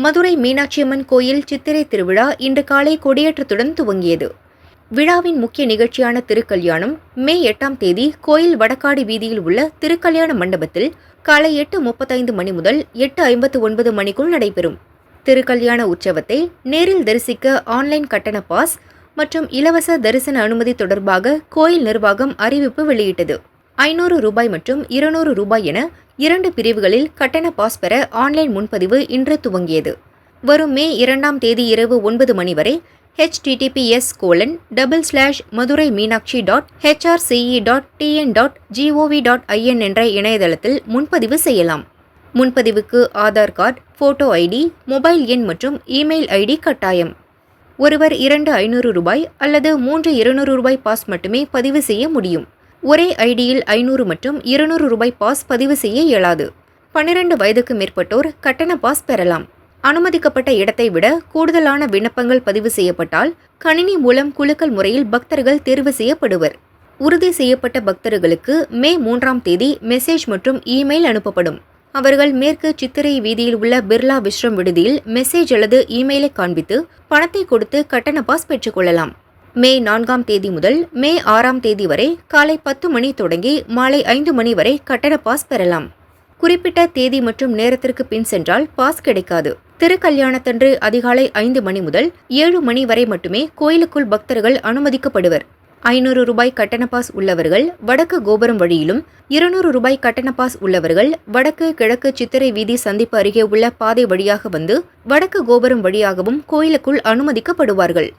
மதுரை மீனாட்சியம்மன் கோயில் சித்திரை திருவிழா இன்று காலை கொடியேற்றத்துடன் துவங்கியது. விழாவின் முக்கிய நிகழ்ச்சியான திருக்கல்யாணம் மே 8ஆம் தேதி கோயில் வடக்காடி வீதியில் உள்ள திருக்கல்யாண மண்டபத்தில் காலை 8:35 மணி முதல் 8:59 மணிக்குள் நடைபெறும். திருக்கல்யாண உற்சவத்தை நேரில் தரிசிக்க ஆன்லைன் கட்டண பாஸ் மற்றும் இலவச தரிசன அனுமதி தொடர்பாக கோயில் நிர்வாகம் அறிவிப்பு வெளியிட்டது. 500 ரூபாய் மற்றும் 200 ரூபாய் என 2 பிரிவுகளில் கட்டண பாஸ் பெற ஆன்லைன் முன்பதிவு இன்று துவங்கியது. வரும் மே 2ஆம் தேதி இரவு 9 மணி வரை https://madurai-meenakshi.hrce.tn.gov.in என்ற இணையதளத்தில் முன்பதிவு செய்யலாம். முன்பதிவுக்கு Aadhaar card, photo ID, mobile எண் மற்றும் இமெயில் ஐடி கட்டாயம். ஒருவர் 2 500 ரூபாய் அல்லது 3 200 ரூபாய் பாஸ் மட்டுமே பதிவு செய்ய முடியும். ஒரே ஐடியில் 500 மற்றும் 200 ரூபாய் பாஸ் பதிவு செய்ய இயலாது. 12 வயதுக்கு மேற்பட்டோர் கட்டண பாஸ் பெறலாம். அனுமதிக்கப்பட்ட இடத்தை விட கூடுதலான விண்ணப்பங்கள் பதிவு செய்யப்பட்டால் கணினி மூலம் குலுக்கல் முறையில் பக்தர்கள் தேர்வு செய்யப்படுவர். உறுதி செய்யப்பட்ட பக்தர்களுக்கு மே 3ஆம் தேதி மெசேஜ் மற்றும் இமெயில் அனுப்பப்படும். அவர்கள் மேற்கு சித்திரை வீதியில் உள்ள பிர்லா விஸ்ரம் விடுதியில் மெசேஜ் அல்லது இமெயிலை காண்பித்து பணத்தை கொடுத்து கட்டண பாஸ் பெற்றுக்கொள்ளலாம். மே 4ஆம் தேதி முதல் மே 6ஆம் தேதி வரை காலை 10 மணி தொடங்கி மாலை 5 மணி வரை கட்டண பாஸ் பெறலாம். குறிப்பிட்ட தேதி மற்றும் நேரத்திற்கு பின் சென்றால் பாஸ் கிடைக்காது. திருக்கல்யாணத்தன்று அதிகாலை 5 மணி முதல் 7 மணி வரை மட்டுமே கோயிலுக்குள் பக்தர்கள் அனுமதிக்கப்படுவர். 500 ரூபாய் கட்டண பாஸ் உள்ளவர்கள் வடக்கு கோபுரம் வழியிலும், 200 ரூபாய் கட்டண பாஸ் உள்ளவர்கள் வடக்கு கிழக்கு சித்திரை வீதி சந்திப்பு அருகே உள்ள பாதை வழியாக வந்து வடக்கு கோபுரம் வழியாகவும் கோயிலுக்குள் அனுமதிக்கப்படுவார்கள்.